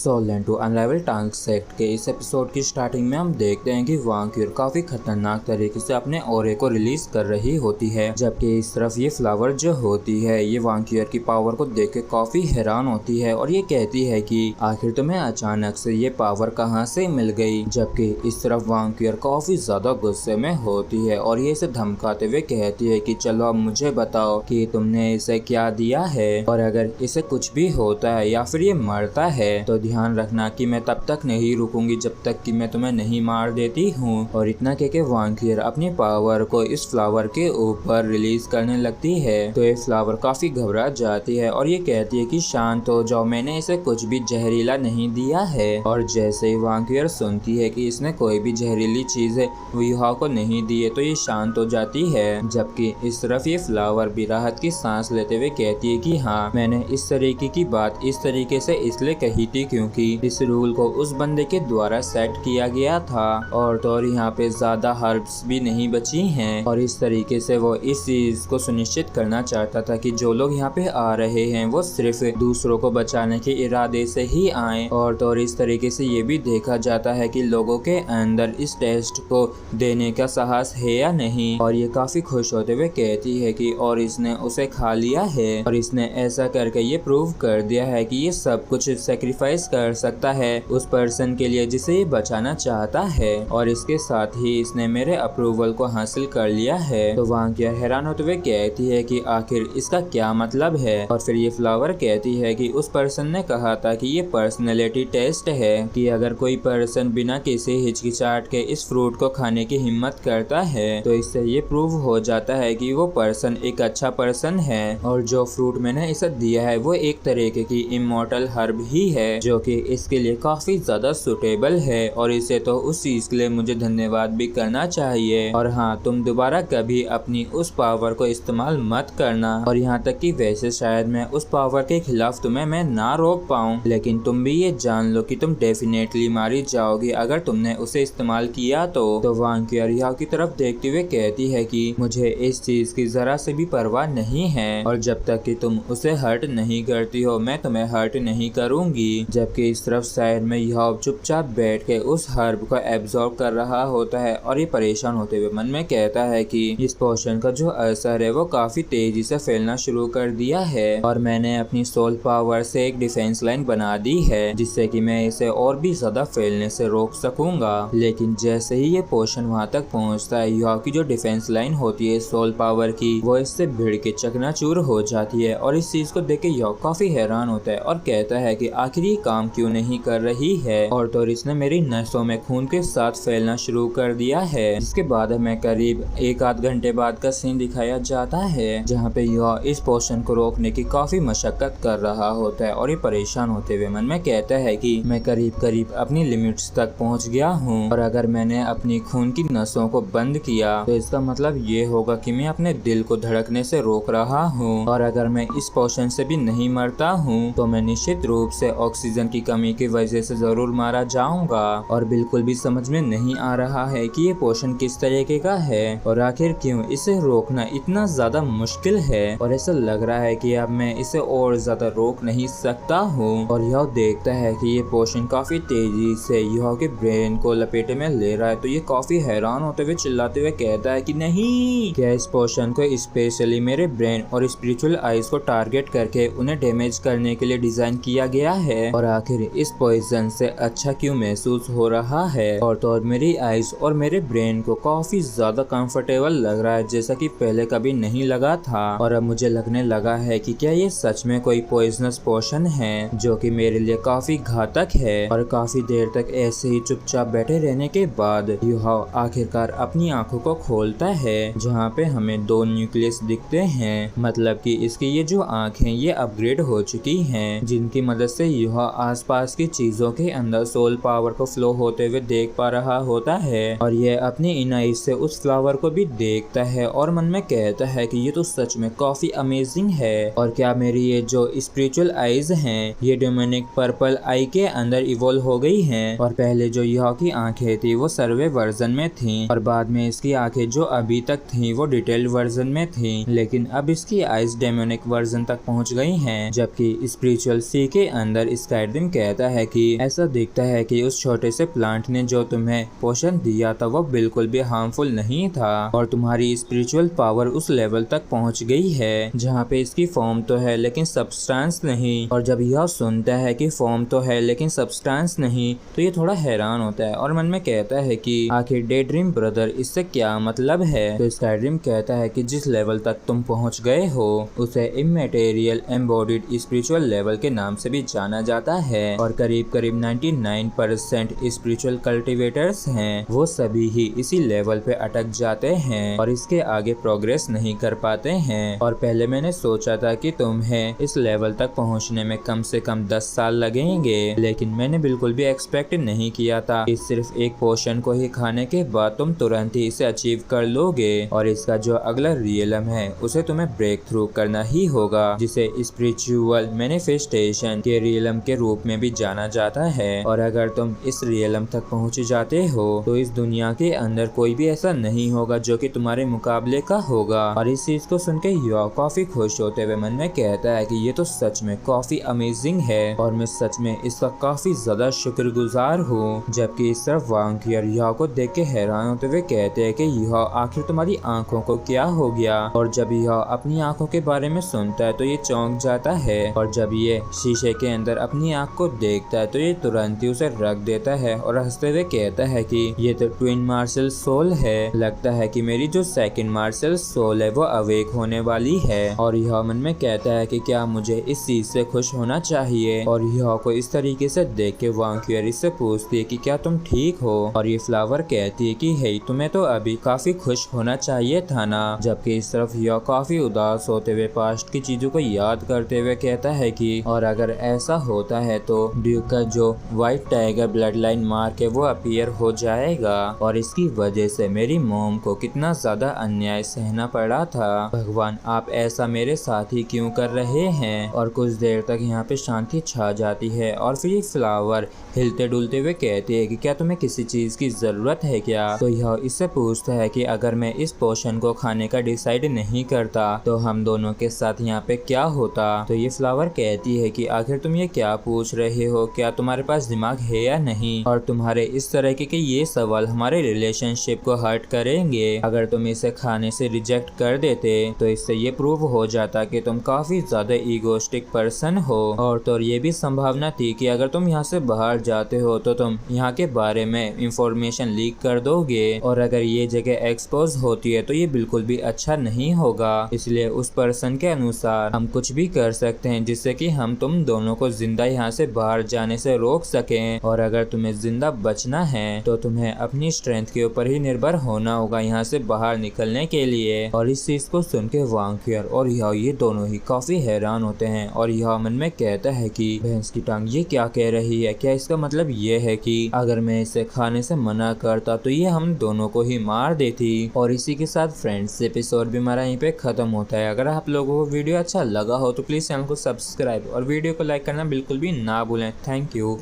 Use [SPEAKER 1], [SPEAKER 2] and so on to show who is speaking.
[SPEAKER 1] Solan to अनराइवल टांग sect के इस एपिसोड की स्टार्टिंग में हम देखते हैं कि वांग्क्यूर काफी खतरनाक तरीके से अपने ऑरे को रिलीज कर रही होती है, जबकि इस तरफ ये फ्लावर जो होती है ये वांग्क्यूर की पावर को देख के काफी हैरान होती है और ये कहती है कि आखिर तुम्हें अचानक से ये पावर कहाँ से मिल गई। जबकि इस तरफ वांग्क्यूर काफी ज्यादा गुस्से में होती है और ये इसे धमकाते हुए कहती है कि चलो अब मुझे बताओ कि तुमने इसे क्या दिया है, और अगर इसे कुछ भी होता है या फिर ये मरता है तो ध्यान रखना कि मैं तब तक नहीं रुकूंगी जब तक कि मैं तुम्हें नहीं मार देती हूँ। और इतना कह के वांग्क्यूर अपनी पावर को इस फ्लावर के ऊपर रिलीज करने लगती है तो ये फ्लावर काफी घबरा जाती है और ये कहती है कि शांत हो जाओ, मैंने इसे कुछ भी जहरीला नहीं दिया है। और जैसे ही वांग्क्यूर सुनती है कि इसने कोई भी जहरीली चीज युहा को नहीं दी है तो ये शांत हो जाती है। जबकि इस तरफ ये फ्लावर भी राहत की सांस लेते हुए कहती है कि हाँ, मैंने इस तरीके की बात इस तरीके से इसलिए कही थी क्योंकि इस रूल को उस बंदे के द्वारा सेट किया गया था और तो यहाँ पे ज्यादा हर्ब्स भी नहीं बची हैं और इस तरीके से वो इस चीज को सुनिश्चित करना चाहता था कि जो लोग यहाँ पे आ रहे हैं वो सिर्फ दूसरों को बचाने के इरादे से ही आए। और तो इस तरीके से ये भी देखा जाता है कि लोगों के अंदर इस टेस्ट को देने का साहस है या नहीं। और ये काफी खुश होते हुए कहती है कि और इसने उसे खा लिया है और इसने ऐसा करके ये प्रूव कर दिया है कि ये सब कुछ सेक्रीफाइस कर सकता है उस पर्सन के लिए जिसे ये बचाना चाहता है, और इसके साथ ही इसने मेरे अप्रूवल को हासिल कर लिया है। तो वांग्क्यूर हैरान होते हुए कहती है कि आखिर इसका क्या मतलब है। और फिर ये फ्लावर कहती है कि उस पर्सन ने कहा था कि ये पर्सनैलिटी टेस्ट है कि अगर कोई पर्सन बिना किसी हिचकिचाहट के इस फ्रूट को खाने की हिम्मत करता है तो इससे ये प्रूव हो जाता है कि वो पर्सन एक अच्छा पर्सन है और जो फ्रूट मैंने इसे दिया है वो एक तरीके की इमॉर्टल हर्ब ही है जो कि इसके लिए काफी ज्यादा सुटेबल है और इसे तो उस चीज के लिए मुझे धन्यवाद भी करना चाहिए। और हाँ, तुम दोबारा कभी अपनी उस पावर को इस्तेमाल मत करना। और यहाँ तक कि वैसे शायद मैं उस पावर के खिलाफ तुम्हें मैं ना रोक पाऊँ, लेकिन तुम भी ये जान लो कि तुम डेफिनेटली मारी जाओगी अगर तुमने उसे इस्तेमाल किया तो वांग्क्यूर यहाँ की तरफ देखते हुए कहती है कि मुझे इस चीज की जरा से भी परवाह नहीं है और जब तक कि तुम उसे हर्ट नहीं करती हो मैं तुम्हें हर्ट नहीं करूंगी। जबकि इस तरफ साइड में यह चुपचाप बैठ के उस हर्ब को एब्जॉर्ब कर रहा होता है और ये परेशान होते हुए मन में कहता है कि इस पोशन का जो असर है वो काफी तेजी से फैलना शुरू कर दिया है और मैंने अपनी सोल पावर से एक डिफेंस लाइन बना दी है जिससे कि मैं इसे और भी ज्यादा फैलने से रोक सकूंगा। लेकिन जैसे ही ये पोशन वहां तक पहुंचता है यह की जो डिफेंस लाइन होती है सोल पावर की वो इससे भिड़ के चकनाचूर हो जाती है और इस चीज को देख के यह काफी हैरान होता है और कहता है कि आखिर ये काम क्यों नहीं कर रही है। और तो इसने मेरी नसों में खून के साथ फैलना शुरू कर दिया है। जिसके बाद हमें करीब एक आध घंटे बाद का सीन दिखाया जाता है जहाँ पे यह इस पोशन को रोकने की काफी मशक्कत कर रहा होता है और ये परेशान होते हुए मन में कहता है कि मैं करीब करीब अपनी लिमिट्स तक पहुँच गया हूँ और अगर मैंने अपनी खून की नसों को बंद किया तो इसका मतलब ये होगा कि मैं अपने दिल को धड़कने से रोक रहा हूँ और अगर मैं इस पोशन से भी नहीं मरता हूँ तो मैं निश्चित रूप से ऑक्सीजन की कमी की वजह से जरूर मारा जाऊंगा। और बिल्कुल भी समझ में नहीं आ रहा है कि ये पोशन किस तरीके का है और आखिर क्यों इसे रोकना इतना ज्यादा मुश्किल है और ऐसा लग रहा है कि अब मैं इसे और ज्यादा रोक नहीं सकता हूँ। और यह देखता है कि ये पोशन काफी तेजी से यह के ब्रेन को लपेटे में ले रहा है तो ये काफी हैरान होते हुए चिल्लाते हुए कहता है कि नहीं, क्या इस पोशन को स्पेशली मेरे ब्रेन और स्पिरिचुअल आइज को टारगेट करके उन्हें डैमेज करने के लिए डिजाइन किया गया है और आखिर इस पॉइजन से अच्छा क्यों महसूस हो रहा है। और तो मेरी आइज और मेरे ब्रेन को काफी ज्यादा कंफर्टेबल लग रहा है जैसा कि पहले कभी नहीं लगा था और अब मुझे लगने लगा है कि क्या ये सच में कोई पॉइजनस पोशन है जो कि मेरे लिए काफी घातक है। और काफी देर तक ऐसे ही चुपचाप बैठे रहने के बाद युहा आखिरकार अपनी आंखों को खोलता है जहाँ पे हमें दो न्यूक्लियस दिखते हैं, मतलब कि इसकी ये जो आंखें ये अपग्रेड हो चुकी हैं जिनकी मदद से युहा आसपास की चीजों के अंदर सोल पावर को फ्लो होते हुए देख पा रहा होता है और ये अपनी इन आइज से उस फ्लावर को भी देखता है और मन में कहता है कि ये तो सच में काफी अमेजिंग है। और क्या मेरी ये जो स्पिरिचुअल आइज हैं ये डेमोनिक पर्पल आई के अंदर इवॉल्व हो गई हैं और पहले जो युहा की आंखें थी वो सर्वे वर्जन में थी और बाद में इसकी आंखें जो अभी तक थी वो डिटेल्ड वर्जन में थी, लेकिन अब इसकी आइज डेमोनिक वर्जन तक पहुंच गई हैं जबकि स्पिरिचुअल सी के अंदर स्काई ड्रीम कहता है कि ऐसा दिखता है कि उस छोटे से प्लांट ने जो तुम्हें पोषण दिया था वो बिल्कुल भी हार्मफुल नहीं था और तुम्हारी स्पिरिचुअल पावर उस लेवल तक पहुंच गई है जहां पे इसकी फॉर्म तो है लेकिन सब्सटेंस नहीं। और जब यह सुनता है कि फॉर्म तो है लेकिन सब्सटेंस नहीं तो ये थोड़ा हैरान होता है और मन में कहता है कि आखिर डे ड्रीम ब्रदर इससे क्या मतलब है। तो स्काई ड्रीम कहता है कि जिस लेवल तक तुम पहुंच गए हो उसे इमेटेरियल एम्बॉडीड स्पिरिचुअल लेवल के नाम से भी जाना जाता है और करीब करीब 99% स्पिरिचुअल कल्टिवेटर्स हैं वो सभी ही इसी लेवल पे अटक जाते हैं और इसके आगे प्रोग्रेस नहीं कर पाते हैं। और पहले मैंने सोचा था कि तुम्हें इस लेवल तक पहुंचने में कम से कम 10 साल लगेंगे, लेकिन मैंने बिल्कुल भी एक्सपेक्ट नहीं किया था कि सिर्फ एक पोशन को ही खाने के बाद तुम तुरंत ही इसे अचीव कर लोगे और इसका जो अगला रियलम है उसे तुम्हें ब्रेक थ्रू करना ही होगा जिसे स्पिरिचुअल मैनिफेस्टेशन के रियलम के रूप में भी जाना जाता है। और अगर तुम इस रियलम तक पहुंच जाते हो तो इस दुनिया के अंदर कोई भी ऐसा नहीं होगा जो कि तुम्हारे मुकाबले का होगा। और इस चीज को सुन के युवा काफी खुश होते हुए मन में कहता है कि ये तो सच में काफी अमेजिंग है और मैं सच में इसका काफी ज्यादा शुक्रगुजार हूँ। जबकि इस तरफ वांकियर युवा को देख के हैरान होते हुए कहते हैं कि युवा आखिर तुम्हारी आंखों को क्या हो गया। और जब युवा अपनी आंखों के बारे में सुनता है तो ये चौंक जाता है और जब ये शीशे के अंदर अपनी आंख को देखता है तो ये तुरंत ही उसे रख देता है और हंसते हुए कहता है कि ये तो ट्विन मार्शल सोल है, लगता है कि मेरी जो सेकंड मार्शल सोल है वो अवेक होने वाली है। और यह मन में कहता है कि क्या मुझे इस चीज से खुश होना चाहिए। और यह को इस तरीके से देख के वांकियर इससे पूछती है कि क्या तुम ठीक हो। और ये फ्लावर कहती है कि हे तुम्हें तो अभी काफी खुश होना चाहिए था ना। जबकि इस तरफ यह काफी उदास होते हुए पास्ट की चीजों को याद करते हुए कहता है कि और अगर ऐसा होता है तो ड्यूक का जो white tiger blood line mark है वो अपीयर हो जाएगा और इसकी वजह से मेरी मॉम को कितना ज्यादा अन्याय सहना पड़ा था। भगवान आप ऐसा मेरे साथ ही क्यों कर रहे हैं। और कुछ देर तक यहाँ पे शांति छा जाती है और फिर ये फ्लावर हिलते डुलते हुए कहती है कि क्या तुम्हें किसी चीज की जरूरत है क्या। तो यह इससे पूछता है कि अगर मैं इस पोशन को खाने का डिसाइड नहीं करता तो हम दोनों के साथ यहाँ पे क्या होता। तो ये फ्लावर कहती है कि आखिर तुम ये क्या पूछ रहे हो, क्या तुम्हारे पास दिमाग है या नहीं। और तुम्हारे इस तरह के ये सवाल हमारे रिलेशनशिप को हर्ट करेंगे। अगर तुम इसे खाने से रिजेक्ट कर देते तो इससे ये प्रूव हो जाता कि तुम काफी ज्यादा ईगोस्टिक पर्सन हो। और तो ये भी संभावना थी कि अगर तुम यहाँ से बाहर जाते हो तो तुम यहाँ के बारे में इंफॉर्मेशन लीक कर दोगे और अगर ये जगह एक्सपोज होती है तो ये बिल्कुल भी अच्छा नहीं होगा। इसलिए उस पर्सन के अनुसार हम कुछ भी कर सकते हैं जिससे कि हम तुम दोनों को जिंदा यहाँ से बाहर जाने से रोक सकें। और अगर तुम्हें जिंदा बचना है तो तुम्हें अपनी स्ट्रेंथ के ऊपर ही निर्भर होना होगा यहाँ से बाहर निकलने के लिए। और इस चीज को सुन के वांकियर और ये दोनों ही काफी हैरान होते हैं और यह मन में कहता है कि भैंस की टांग ये क्या कह रही है, क्या इसका मतलब ये है कि अगर मैं इसे खाने से मना करता तो ये हम दोनों को ही मार देती। और इसी के साथ फ्रेंड्स एपिसोड भी हमारा यहीं पे खत्म होता है। अगर आप लोगों को वीडियो अच्छा लगा हो तो प्लीज चैनल को सब्सक्राइब और वीडियो को लाइक करना बिल्कुल भी ना भूलें। Thank you.